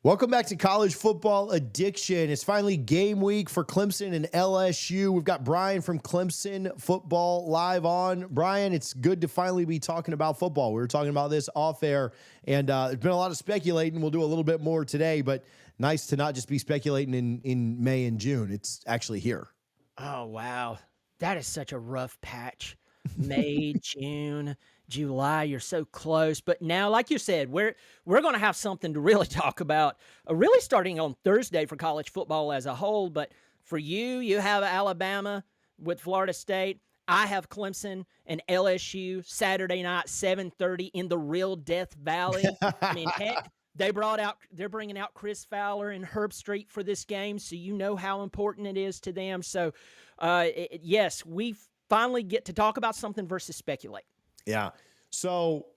Welcome back to College Football Addiction. It's finally game week for Clemson and LSU. We've got Brian from Clemson Football live on. Brian, it's good to finally be talking about football. We were talking about this off air, and there's been a lot of speculating. We'll do a little bit more today, but nice to not just be speculating in May and June. It's actually here. Oh, wow. That is such a rough patch. May, June, July, you're so close. But now, like you said, we're going to have something to really talk about, really starting on Thursday for college football as a whole. But for you have Alabama with Florida State. I have Clemson and LSU Saturday night, 7:30 in the real Death Valley. I mean, heck, they're bringing out Chris Fowler and Herb Street for this game, so you know how important it is to them. So, yes, we finally get to talk about something versus speculate. Yeah. So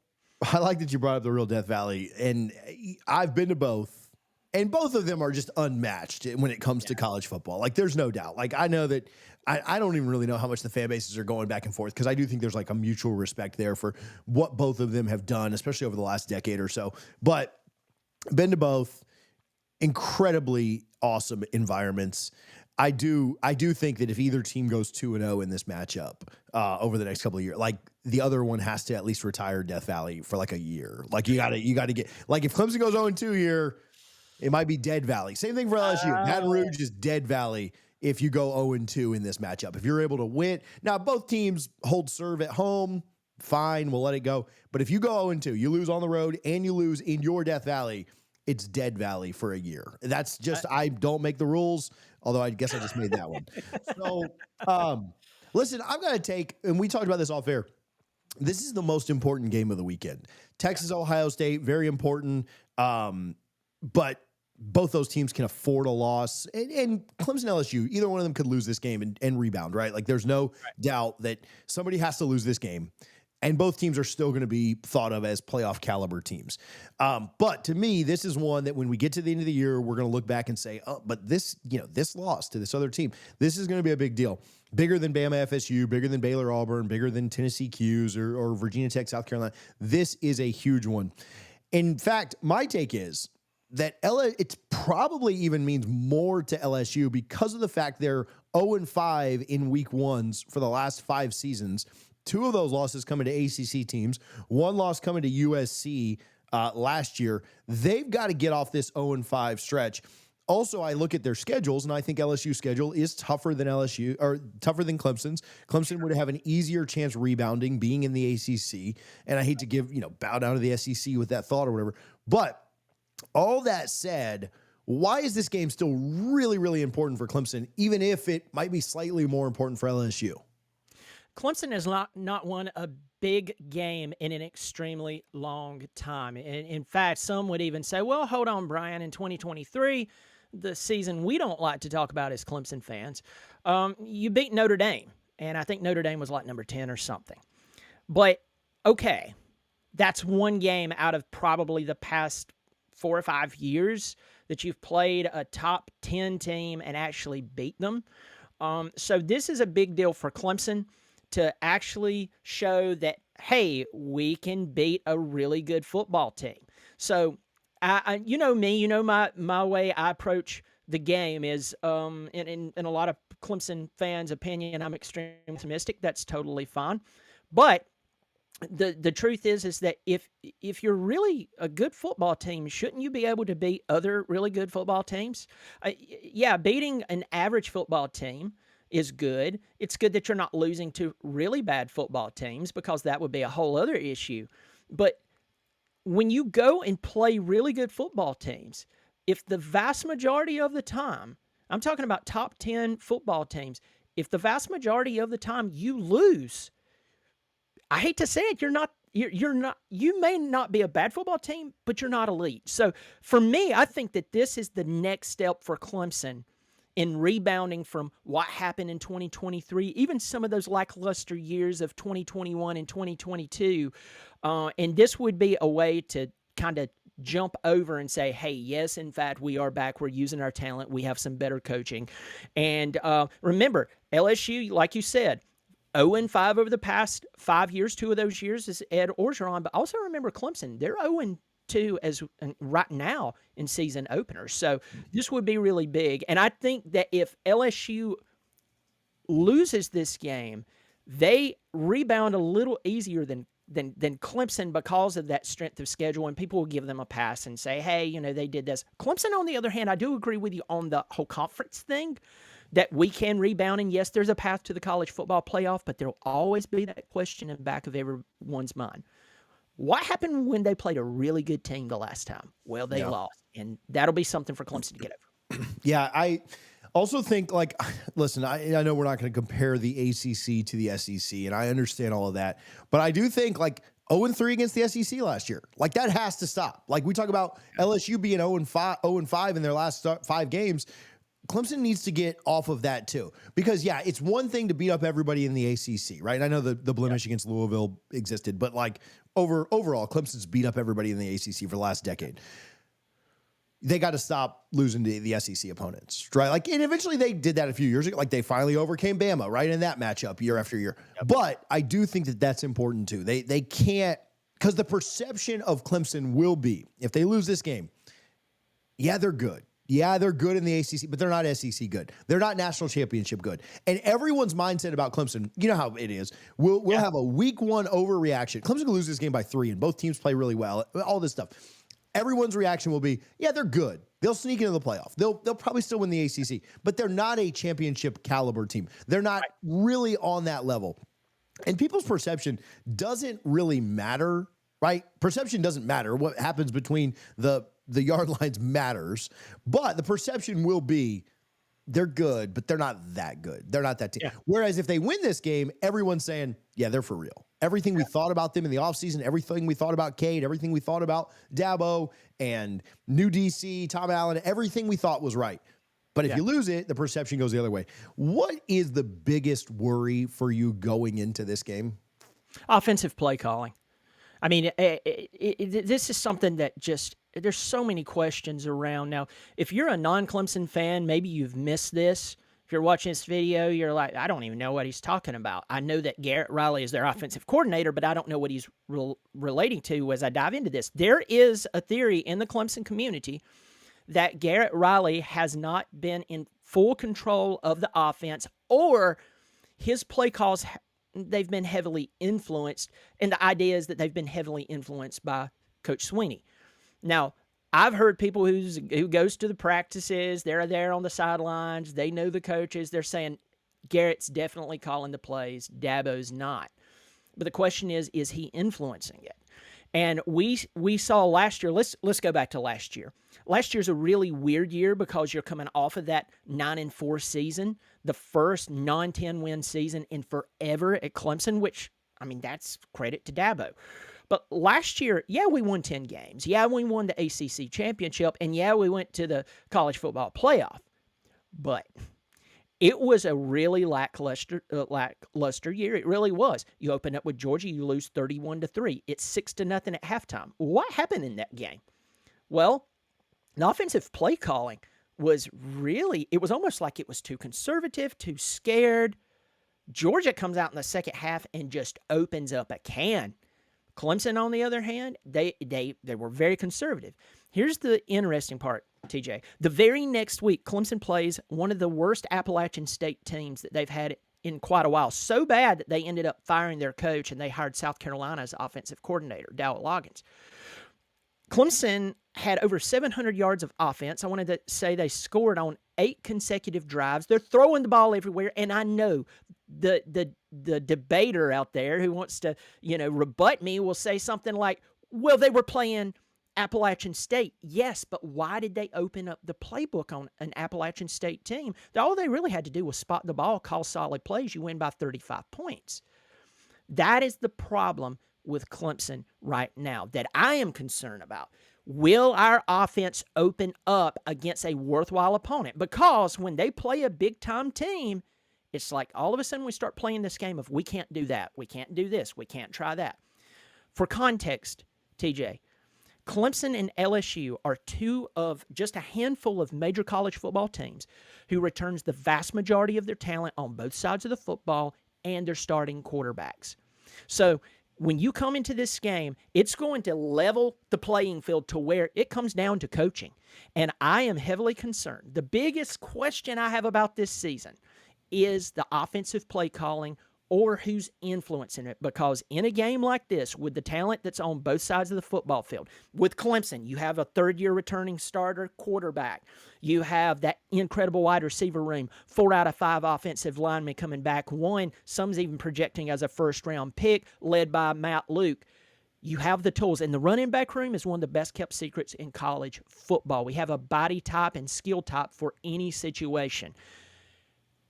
I like that you brought up the real Death Valley, and I've been to both. And both of them are just unmatched when it comes to college football. Like, there's no doubt. Like, I know that I don't even really know how much the fan bases are going back and forth, because I do think there's like a mutual respect there for what both of them have done, especially over the last decade or so. But been to both, incredibly awesome environments. I do think that if either team goes 2-0 in this matchup over the next couple of years, like, the other one has to at least retire Death Valley for like a year. Like, you gotta get, like, if Clemson goes 0-2 here, it might be Dead Valley. Same thing for LSU. Baton Rouge is Dead Valley if you go 0-2 in this matchup. If you're able to win. Now, both teams hold serve at home. Fine, we'll let it go. But if you go 0-2, you lose on the road and you lose in your Death Valley, it's Dead Valley for a year. That's just, I don't make the rules, although I guess I just made that one. So, listen, I've got to take, and we talked about this off air, this is the most important game of the weekend. Texas, Ohio State, very important. But both those teams can afford a loss, and Clemson LSU, either one of them could lose this game and rebound, right? Like, there's no doubt that somebody has to lose this game, and both teams are still going to be thought of as playoff caliber teams. But to me, this is one that when we get to the end of the year, we're going to look back and say, oh, but this loss to this other team, this is going to be a big deal. Bigger than Bama FSU, bigger than Baylor Auburn, bigger than Tennessee Qs or Virginia Tech South Carolina. This is a huge one. In fact, my take is that it probably even means more to LSU because of the fact they're 0-5 in week ones for the last 5 seasons. 2 of those losses coming to ACC teams, 1 loss coming to USC last year. They've got to get off this 0-5 stretch. Also, I look at their schedules, and I think LSU's schedule is tougher than tougher than Clemson's. Clemson would have an easier chance rebounding, being in the ACC. And I hate to bow down to the SEC with that thought or whatever, but all that said, why is this game still really, really important for Clemson, even if it might be slightly more important for LSU? Clemson has not won a big game in an extremely long time. In fact, some would even say, well, hold on, Brian, in 2023, the season we don't like to talk about as Clemson fans, you beat Notre Dame, and I think Notre Dame was like number 10 or something. But, okay, that's one game out of probably the past 4 or 5 years that you've played a top 10 team and actually beat them. So this is a big deal for Clemson to actually show that, hey, we can beat a really good football team. So, you know me, you know my way I approach the game is, in a lot of Clemson fans' opinion, I'm extremely optimistic. That's totally fine. But the truth is that if you're really a good football team, shouldn't you be able to beat other really good football teams? Yeah, beating an average football team is good. It's good that you're not losing to really bad football teams, because that would be a whole other issue. But when you go and play really good football teams, if the vast majority of the time, I'm talking about top 10 football teams, if the vast majority of the time you lose, I hate to say it, you may not be a bad football team, but you're not elite. So for me, I think that this is the next step for Clemson in rebounding from what happened in 2023, even some of those lackluster years of 2021 and 2022. And this would be a way to kind of jump over and say, hey, yes, in fact, we are back. We're using our talent. We have some better coaching. And remember, LSU, like you said, 0-5 over the past 5 years. 2 of those years is Ed Orgeron. But also remember Clemson, they're 0-2 two as right now in season openers. So this would be really big. And I think that if LSU loses this game, they rebound a little easier than Clemson because of that strength of schedule, and people will give them a pass and say, hey, they did this. Clemson, on the other hand, I do agree with you on the whole conference thing, that we can rebound, and yes, there's a path to the college football playoff, but there'll always be that question in the back of everyone's mind. What happened when they played a really good team the last time? Well, they lost, and that'll be something for Clemson to get over. Yeah, I also think, listen, I know we're not going to compare the ACC to the SEC, and I understand all of that, but I do think 0-3 against the SEC last year, that has to stop. We talk about LSU being 0-5 in their last 5 games. Clemson needs to get off of that too, because it's one thing to beat up everybody in the ACC, right? I know the blemish against Louisville existed, but overall, Clemson's beat up everybody in the ACC for the last decade. They got to stop losing to the SEC opponents, right? And eventually they did that a few years ago. They finally overcame Bama, right, in that matchup year after year. Yep. But I do think that that's important too. They can't, because the perception of Clemson will be, if they lose this game, they're good. Yeah, they're good in the ACC, but they're not SEC good. They're not national championship good. And everyone's mindset about Clemson, you know how it is. We'll have a week 1 overreaction. Clemson will lose this game by 3, and both teams play really well. All this stuff. Everyone's reaction will be, they're good. They'll sneak into the playoff. They'll probably still win the ACC, but they're not a championship caliber team. They're not really on that level. And people's perception doesn't really matter, right? Perception doesn't matter. What happens between the yard lines matters, but the perception will be they're good, but they're not that good. They're not that team. Yeah. Whereas if they win this game, everyone's saying, they're for real. Everything we thought about them in the offseason, everything we thought about Cade, everything we thought about Dabo and new DC, Tom Allen, everything we thought was right. But if you lose it, the perception goes the other way. What is the biggest worry for you going into this game? Offensive play calling. I mean, this is something that just – there's so many questions around. Now, if you're a non-Clemson fan, maybe you've missed this. If you're watching this video, you're like, I don't even know what he's talking about. I know that Garrett Riley is their offensive coordinator, but I don't know what he's relating to as I dive into this. There is a theory in the Clemson community that Garrett Riley has not been in full control of the offense, or his play calls, they've been heavily influenced, and the idea is that they've been heavily influenced by Coach Sweeney. Now, I've heard people who goes to the practices, they're there on the sidelines, they know the coaches, they're saying Garrett's definitely calling the plays, Dabo's not. But the question is he influencing it? And we saw last year, let's go back to last year. Last year's a really weird year because you're coming off of that 9-4 season, the first non-10 win season in forever at Clemson, which, I mean, that's credit to Dabo. But last year, we won 10 games. We won the ACC championship. And we went to the college football playoff. But it was a really lackluster year. It really was. You open up with Georgia, you lose 31-3. It's 6-0 at halftime. What happened in that game? Well, the offensive play calling was really, it was almost like it was too conservative, too scared. Georgia comes out in the second half and just opens up a can. Clemson, on the other hand, they were very conservative. Here's the interesting part, TJ. The very next week, Clemson plays one of the worst Appalachian State teams that they've had in quite a while. So bad that they ended up firing their coach, and they hired South Carolina's offensive coordinator, Dowell Loggins. Clemson had over 700 yards of offense. I wanted to say they scored on 8 consecutive drives. They're throwing the ball everywhere, and I know the debater out there who wants to, rebut me will say something like, well, they were playing Appalachian State. Yes, but why did they open up the playbook on an Appalachian State team? All they really had to do was spot the ball, call solid plays. You win by 35 points. That is the problem with Clemson right now that I am concerned about. Will our offense open up against a worthwhile opponent? Because when they play a big-time team, it's like all of a sudden we start playing this game of we can't do that, we can't do this, we can't try that. For context, TJ, Clemson and LSU are two of just a handful of major college football teams who returns the vast majority of their talent on both sides of the football and their starting quarterbacks. So when you come into this game, it's going to level the playing field to where it comes down to coaching. And I am heavily concerned. The biggest question I have about this season is the offensive play calling or who's influencing it. Because in a game like this, with the talent that's on both sides of the football field, with Clemson, you have a third-year returning starter quarterback. You have that incredible wide receiver room, 4 out of 5 offensive linemen coming back. One, some's even projecting as a first-round pick, led by Matt Luke. You have the tools, and the running back room is one of the best-kept secrets in college football. We have a body type and skill type for any situation.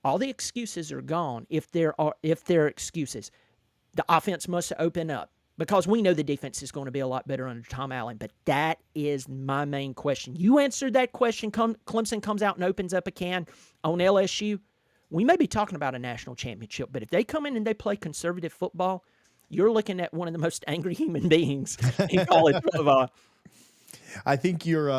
All the excuses are gone if there are excuses. The offense must open up because we know the defense is going to be a lot better under Tom Allen, but that is my main question. You answered that question. Clemson comes out and opens up a can on LSU. We may be talking about a national championship, but if they come in and they play conservative football, you're looking at one of the most angry human beings in college football. I think you're,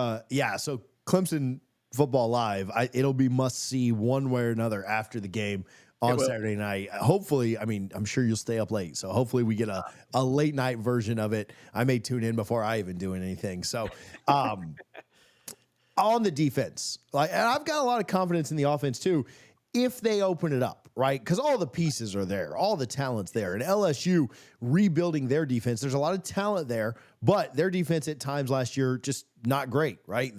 so Clemson Football Live, it'll be must-see one way or another after the game on Saturday night. Hopefully, I mean, I'm sure you'll stay up late, so hopefully we get a late-night version of it. I may tune in before I even do anything. So, on the defense, and I've got a lot of confidence in the offense, too, if they open it up, right? Because all the pieces are there. All the talent's there. And LSU rebuilding their defense, there's a lot of talent there, but their defense at times last year just not great, right?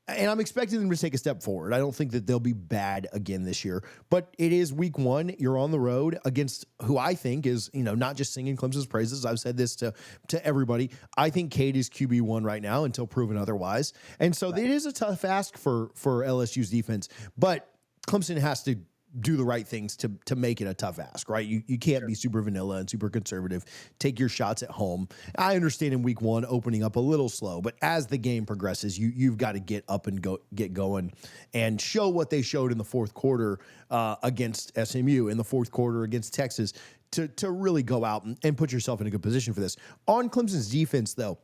And I'm expecting them to take a step forward. I don't think that they'll be bad again this year, but it is week 1. You're on the road against who I think is, not just singing Clemson's praises. I've said this to everybody. I think Cade is QB1 right now until proven otherwise. And so it is a tough ask for LSU's defense, but Clemson has to do the right things to make it a tough ask, right? You can't be super vanilla and super conservative. Take your shots at home. I understand in week 1 opening up a little slow, but as the game progresses, you've got to get up and get going and show what they showed in the fourth quarter against SMU, in the fourth quarter against Texas, to really go out and put yourself in a good position for this. On Clemson's defense, though,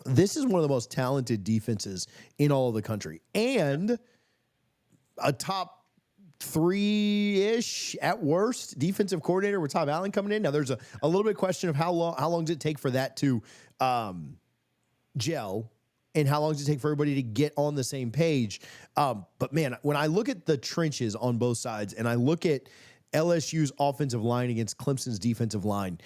this is one of the most talented defenses in all of the country, and a top 3-ish at worst defensive coordinator with Tom Allen coming in. Now there's a little bit of question of how long does it take for that to gel, and how long does it take for everybody to get on the same page. But man, when I look at the trenches on both sides and I look at LSU's offensive line against Clemson's defensive line,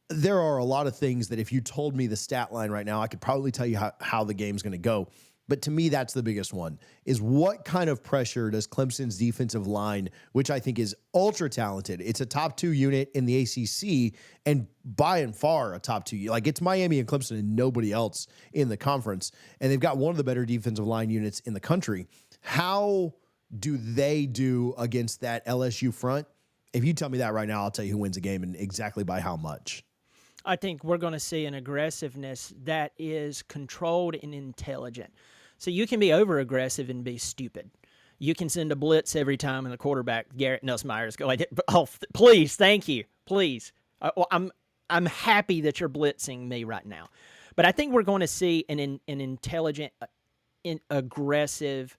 there are a lot of things that if you told me the stat line right now, I could probably tell you how the game's going to go. But to me, that's the biggest one, is what kind of pressure does Clemson's defensive line, which I think is ultra talented. It's a top 2 unit in the ACC and by and far a top 2. Like, it's Miami and Clemson and nobody else in the conference. And they've got one of the better defensive line units in the country. How do they do against that LSU front? If you tell me that right now, I'll tell you who wins the game and exactly by how much. I think we're going to see an aggressiveness that is controlled and intelligent. So you can be over-aggressive and be stupid. You can send a blitz every time, and the quarterback, Garrett Nussmeier, is going, "Oh, please, thank you, please. I'm happy that you're blitzing me right now." But I think we're going to see an intelligent, aggressive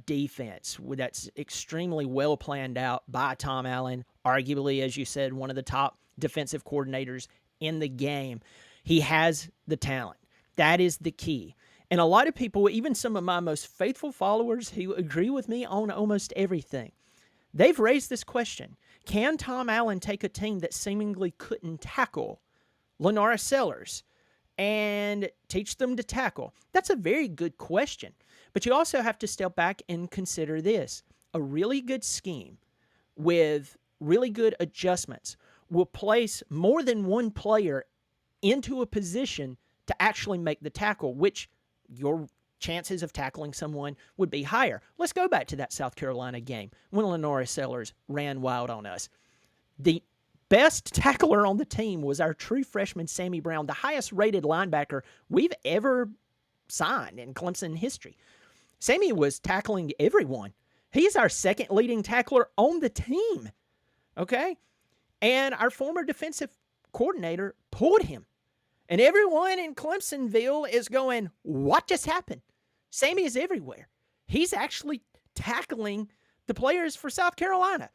defense that's extremely well planned out by Tom Allen, arguably, as you said, one of the top defensive coordinators in the game. He has the talent. That is the key. And a lot of people, even some of my most faithful followers who agree with me on almost everything, they've raised this question. Can Tom Allen take a team that seemingly couldn't tackle Lenora Sellers and teach them to tackle? That's a very good question. But you also have to step back and consider this. A really good scheme with really good adjustments will place more than one player into a position to actually make the tackle, which your chances of tackling someone would be higher. Let's go back to that South Carolina game when Lenora Sellers ran wild on us. The best tackler on the team was our true freshman, Sammy Brown, the highest-rated linebacker we've ever signed in Clemson history. Sammy was tackling everyone. He's our second leading tackler on the team, okay? And our former defensive coordinator pulled him. And everyone in Clemsonville is going, what just happened? Sammy is everywhere. He's actually tackling the players for South Carolina.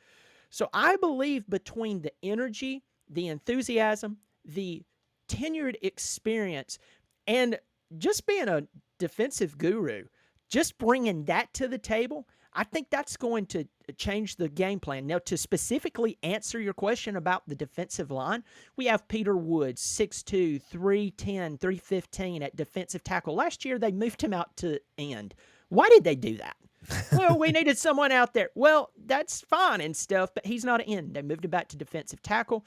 So I believe between the energy the enthusiasm, the tenured experience, and just being a defensive guru, just bringing that to the table, I think that's going to change the game plan. Now, to specifically answer your question about the defensive line, we have Peter Woods, 6'2", 310, 315 at defensive tackle. Last year, they moved him out to end. Why did they do that? Well, we needed someone out there. Well, that's fine and stuff, but he's not an end. They moved him back to defensive tackle.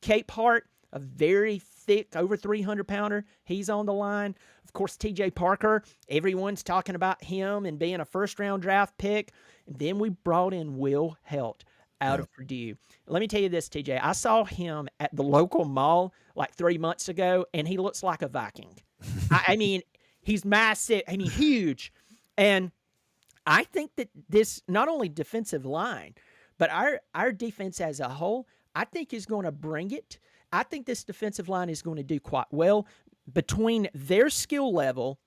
Cape Hart, a very thick, over 300-pounder. He's on the line. Of course, TJ Parker, everyone's talking about him and being a first-round draft pick. And then we brought in Will Helt out of Purdue. Let me tell you this, TJ. I saw him at the local mall like 3 months ago, and he looks like a Viking. I mean, he's massive. I mean, huge. And I think that this, not only defensive line, but our defense as a whole, I think is going to bring it. I think this defensive line is going to do quite well between their skill level,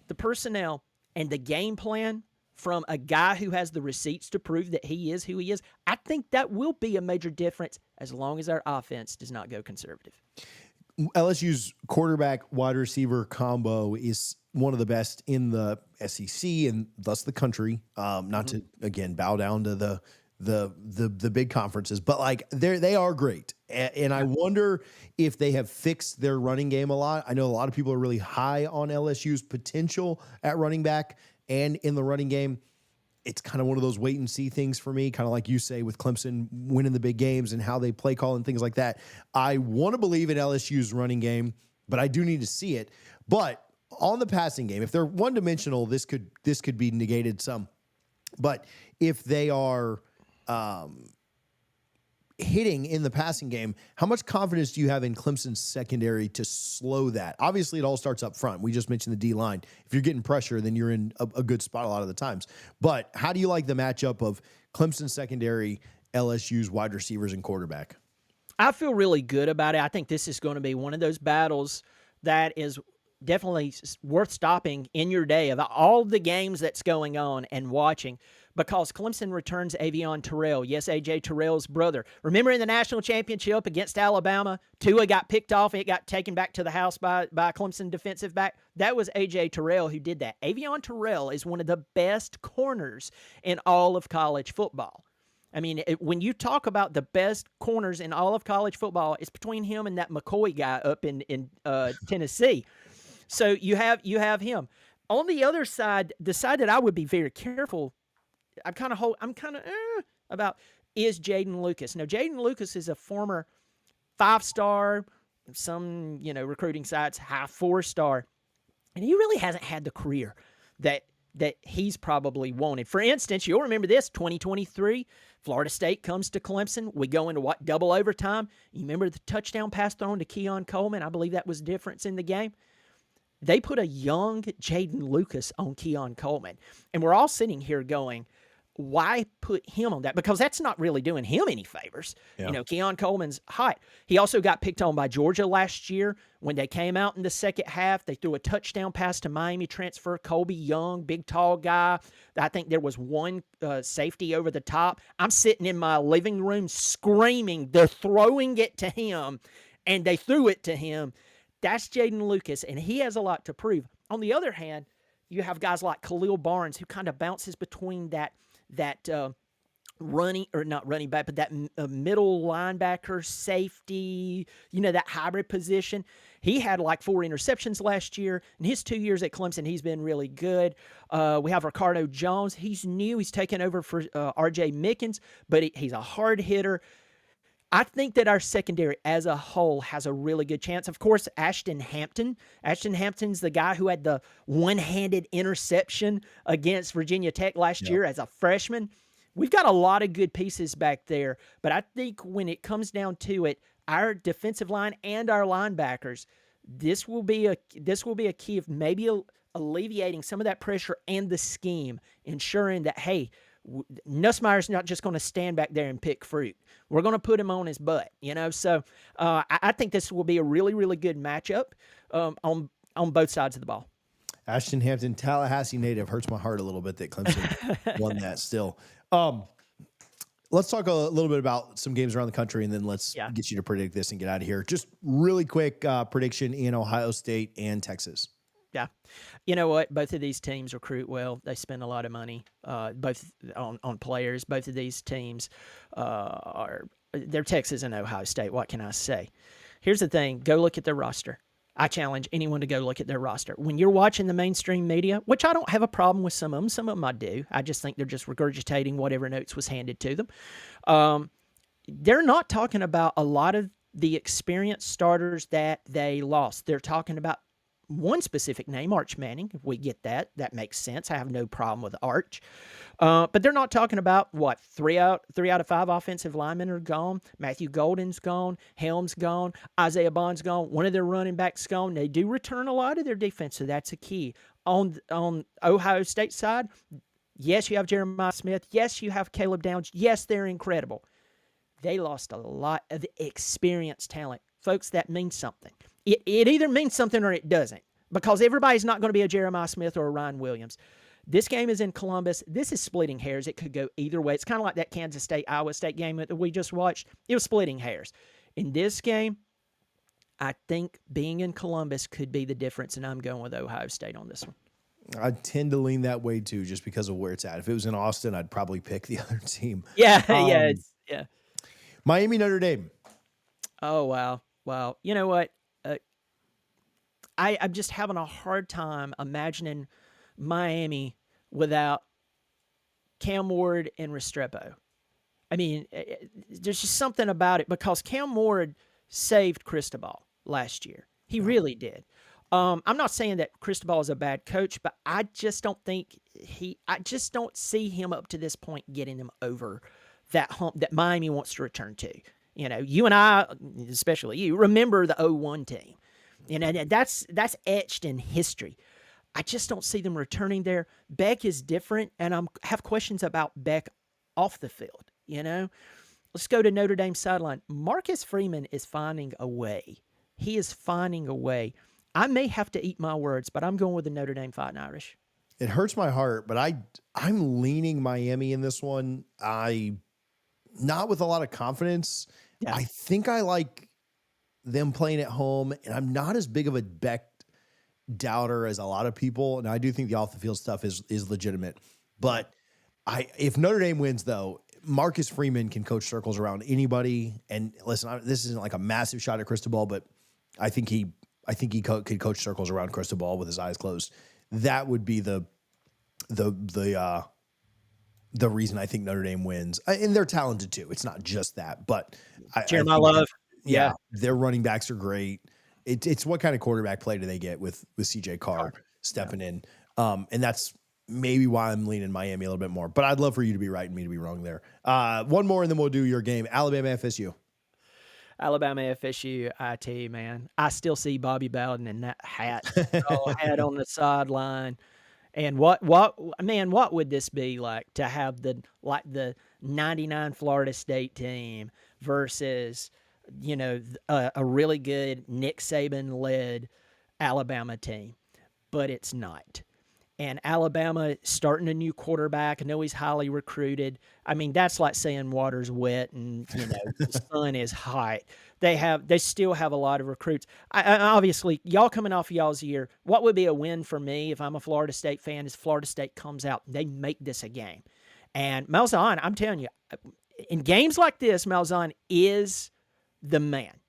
the personnel, and the game plan from a guy who has the receipts to prove that he is who he is. I think that will be a major difference as long as our offense does not go conservative. LSU's quarterback wide receiver combo is one of the best in the SEC and thus the country. Not to again bow down to the big conferences, but like they are great. And I wonder if they have fixed their running game a lot. I know a lot of people are really high on LSU's potential at running back and in the running game. It's kind of one of those wait and see things for me, kind of like you say with Clemson winning the big games and how they play call and things like that. I want to believe in LSU's running game, but I do need to see it. But on the passing game, if they're one-dimensional, this could be negated some. But if they are hitting in the passing game, how much confidence do you have in Clemson's secondary to slow that? Obviously, it all starts up front. We just mentioned the D-line. If you're getting pressure, then you're in a good spot a lot of the times. But how do you like the matchup of Clemson's secondary, LSU's wide receivers, and quarterback? I feel really good about it. I think this is going to be one of those battles that is definitely worth stopping in your day of all the games that's going on and watching, because Clemson returns Avion Terrell. Yes, A.J. Terrell's brother. Remember in the national championship against Alabama, Tua got picked off. It got taken back to the house by Clemson defensive back. That was A.J. Terrell who did that. Avion Terrell is one of the best corners in all of college football. I mean, when you talk about the best corners in all of college football, it's between him and that McCoy guy up in Tennessee. So you have him. On the other side, the side that I would be very careful, I'm kind of about is Jaden Lucas. Now, Jaden Lucas is a former 5-star, some recruiting sites high 4-star, and he really hasn't had the career that he's probably wanted. For instance, you'll remember this: 2023, Florida State comes to Clemson. We go into double overtime. You remember the touchdown pass thrown to Keon Coleman? I believe that was the difference in the game. They put a young Jaden Lucas on Keon Coleman. And we're all sitting here going, why put him on that? Because that's not really doing him any favors. Yeah. Keon Coleman's hot. He also got picked on by Georgia last year. When they came out in the second half, they threw a touchdown pass to Miami transfer, Colby Young, big, tall guy. I think there was one safety over the top. I'm sitting in my living room screaming. They're throwing it to him, and they threw it to him. That's Jaden Lucas, and he has a lot to prove. On the other hand, you have guys like Khalil Barnes, who kind of bounces between that running, or not running back, but that middle linebacker, safety, that hybrid position. He had like 4 interceptions last year. In his 2 years at Clemson, he's been really good. We have Ricardo Jones. He's new. He's taken over for R.J. Mickens, but he's a hard hitter. I think that our secondary as a whole has a really good chance. Of course, Ashton Hampton. Ashton Hampton's the guy who had the one-handed interception against Virginia Tech last year as a freshman. We've got a lot of good pieces back there, but I think when it comes down to it, our defensive line and our linebackers, this will be a key of maybe alleviating some of that pressure and the scheme, ensuring that, hey, Nussmeier's not just going to stand back there and pick fruit. We're going to put him on his butt, So I think this will be a really, really good matchup on both sides of the ball. Ashton Hampton, Tallahassee native, hurts my heart a little bit that Clemson won that still. let's talk a little bit about some games around the country, and then let's Yeah. get you to predict this and get out of here. Just really quick prediction in Ohio State and Texas. Yeah. You know what? Both of these teams recruit well. They spend a lot of money, both on players. Both of these teams they're Texas and Ohio State. What can I say? Here's the thing. Go look at their roster. I challenge anyone to go look at their roster. When you're watching the mainstream media, which I don't have a problem with some of them I do. I just think they're just regurgitating whatever notes was handed to them. They're not talking about a lot of the experienced starters that they lost. They're talking about one specific name, Arch Manning. If we get that, that makes sense. I have no problem with Arch. But they're not talking about what three out of 5 offensive linemen are gone. Matthew Golden's gone. Helm's gone. Isaiah Bond's gone. One of their running backs gone. They do return a lot of their defense, so that's a key. On Ohio State side, yes, you have Jeremiah Smith. Yes, you have Caleb Downs. Yes, they're incredible. They lost a lot of experienced talent. Folks, that means something. It either means something or it doesn't, because everybody's not going to be a Jeremiah Smith or a Ryan Williams. This game is in Columbus. This is splitting hairs. It could go either way. It's kind of like that Kansas State-Iowa State game that we just watched. It was splitting hairs. In this game, I think being in Columbus could be the difference, and I'm going with Ohio State on this one. I tend to lean that way too, just because of where it's at. If it was in Austin, I'd probably pick the other team. Yeah, yeah. Miami, Notre Dame. Oh, wow. You know what? I'm just having a hard time imagining Miami without Cam Ward and Restrepo. I mean, there's just something about it, because Cam Ward saved Cristobal last year. He really did. I'm not saying that Cristobal is a bad coach, but I just don't think I just don't see him up to this point getting them over that hump that Miami wants to return to. You know, you and I, especially you, remember the 0-1 team. You know, that's etched in history. I just don't see them returning there. Beck is different, and I have questions about Beck off the field, you know? Let's go to Notre Dame sideline. Marcus Freeman is finding a way. He is finding a way. I may have to eat my words, but I'm going with the Notre Dame Fighting Irish. It hurts my heart, but I'm leaning Miami in this one. Not with a lot of confidence. Yeah. I think I like them playing at home, and I'm not as big of a Beck doubter as a lot of people, and I do think the off the field stuff is legitimate. But if Notre Dame wins, though, Marcus Freeman can coach circles around anybody. And listen, this isn't like a massive shot at Cristobal, but I think he could coach circles around Cristobal with his eyes closed. That would be the reason I think Notre Dame wins. And they're talented too. It's not just that, but Jeremiah Love. Yeah, their running backs are great. It's what kind of quarterback play do they get with CJ Carr stepping in? And that's maybe why I'm leaning Miami a little bit more. But I'd love for you to be right and me to be wrong there. One more, and then we'll do your game. Alabama FSU. Alabama FSU, I tell you, man, I still see Bobby Bowden in that hat, hat on the sideline. And what would this be like to have the 99 Florida State team versus, you know, a really good Nick Saban led Alabama team? But it's not. And Alabama starting a new quarterback. I know he's highly recruited. I mean, that's like saying water's wet and, you know, the sun is hot. They still have a lot of recruits. I obviously, y'all coming off y'all's year, what would be a win for me if I'm a Florida State fan is Florida State comes out, they make this a game. And Malzahn, I'm telling you, in games like this, Malzahn is the man.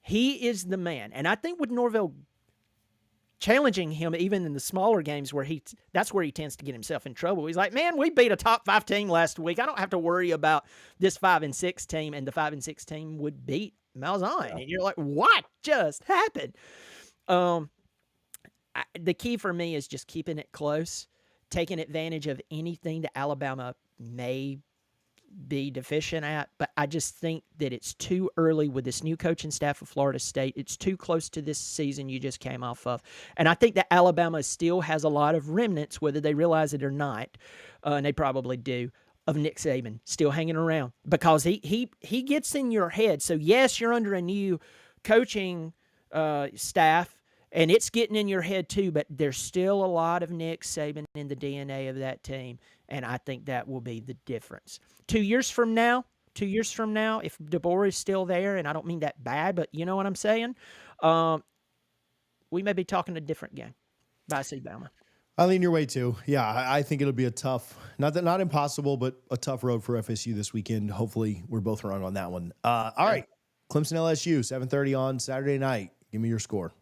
He is the man. And I think with Norvell challenging him even in the smaller games where that's where he tends to get himself in trouble. He's like, man, we beat a top 5 team last week. I don't have to worry about this 5-6 team, and the 5-6 team would beat Malzahn. Yeah. And you're like, what just happened? The key for me is just keeping it close, taking advantage of anything that Alabama may be deficient at, but I just think that it's too early with this new coaching staff of Florida State. It's too close to this season you just came off of. And I think that Alabama still has a lot of remnants, whether they realize it or not, and they probably do, of Nick Saban still hanging around because he gets in your head. So, yes, you're under a new coaching staff, and it's getting in your head too, but there's still a lot of Nick Saban in the DNA of that team, and I think that will be the difference. 2 years from now, 2 years from now, if DeBoer is still there, and I don't mean that bad, but you know what I'm saying, we may be talking a different game. Bye, see Bama. I lean your way too. Yeah, I think it'll be a tough, not impossible, but a tough road for FSU this weekend. Hopefully, we're both wrong on that one. All right, Clemson LSU, 7:30 on Saturday night. Give me your score.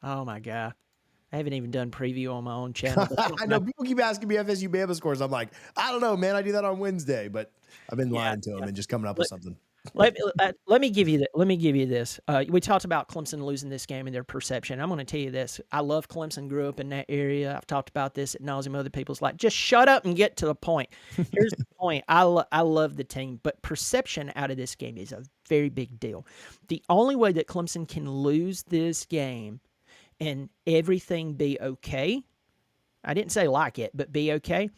Oh my God, I haven't even done preview on my own channel. I know people keep asking me FSU Bama scores. I'm like, I don't know, man. I do that on Wednesday, but I've been lying to them and just coming up with something. Let me give you this. We talked about Clemson losing this game and their perception. I'm going to tell you this. I love Clemson. Grew up in that area. I've talked about this at nauseam. Other people's like, just shut up and get to the point. Here's the point. I love the team, but perception out of this game is a very big deal. The only way that Clemson can lose this game and everything be okay, I didn't say like it, but be okay,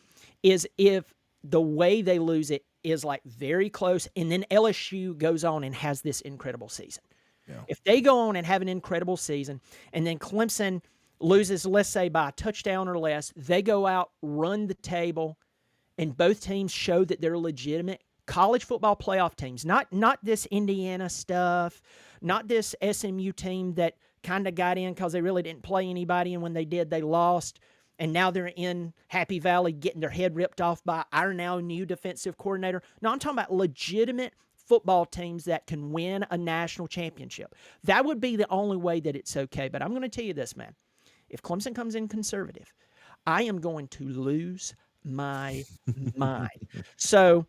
is if the way they lose it is like very close, and then LSU goes on and has this incredible season. Yeah. If they go on and have an incredible season, and then Clemson loses, let's say, by a touchdown or less, they go out, run the table, and both teams show that they're legitimate college football playoff teams, not this Indiana stuff, not this SMU team that kind of got in because they really didn't play anybody, and when they did, they lost. And now they're in Happy Valley getting their head ripped off by our now new defensive coordinator. No, I'm talking about legitimate football teams that can win a national championship. That would be the only way that it's okay. But I'm going to tell you this, man. If Clemson comes in conservative, I am going to lose my mind. So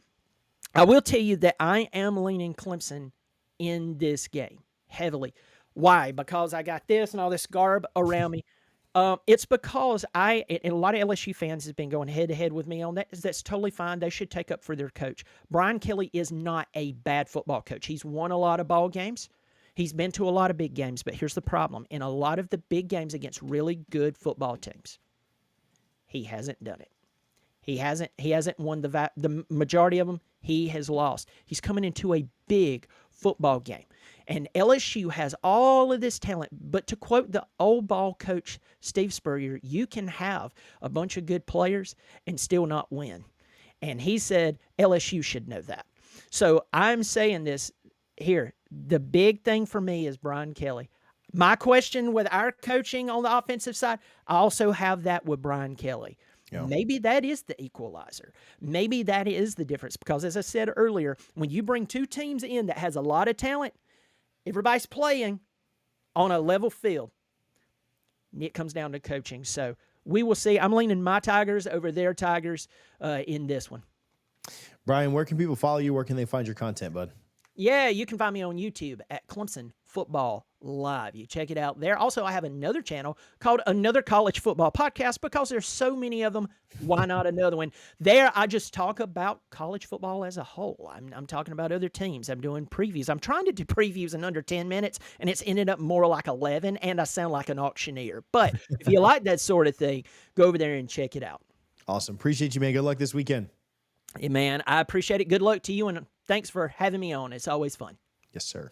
I will tell you that I am leaning Clemson in this game heavily. Why? Because I got this and all this garb around me. It's because and a lot of LSU fans have been going head-to-head with me on that. That's totally fine. They should take up for their coach. Brian Kelly is not a bad football coach. He's won a lot of ball games. He's been to a lot of big games, but here's the problem. In a lot of the big games against really good football teams, he hasn't done it. He hasn't won the majority of them. He has lost. He's coming into a big football game. And LSU has all of this talent. But to quote the old ball coach, Steve Spurrier, you can have a bunch of good players and still not win. And he said LSU should know that. So I'm saying this here. The big thing for me is Brian Kelly. My question with our coaching on the offensive side, I also have that with Brian Kelly. Yeah. Maybe that is the equalizer. Maybe that is the difference. Because as I said earlier, when you bring two teams in that has a lot of talent, everybody's playing on a level field. It comes down to coaching. So we will see. I'm leaning my Tigers over their Tigers in this one. Brian, where can people follow you? Where can they find your content, bud? Yeah, you can find me on YouTube at Clemson Football Live. You check it out there. Also, I have another channel called Another College Football Podcast because there's so many of them. Why not another one? There, I just talk about college football as a whole. I'm talking about other teams. I'm doing previews. I'm trying to do previews in under 10 minutes, and it's ended up more like 11, and I sound like an auctioneer. But if you like that sort of thing, go over there and check it out. Awesome. Appreciate you, man. Good luck this weekend. Hey, man, I appreciate it. Good luck to you, and thanks for having me on. It's always fun. Yes, sir.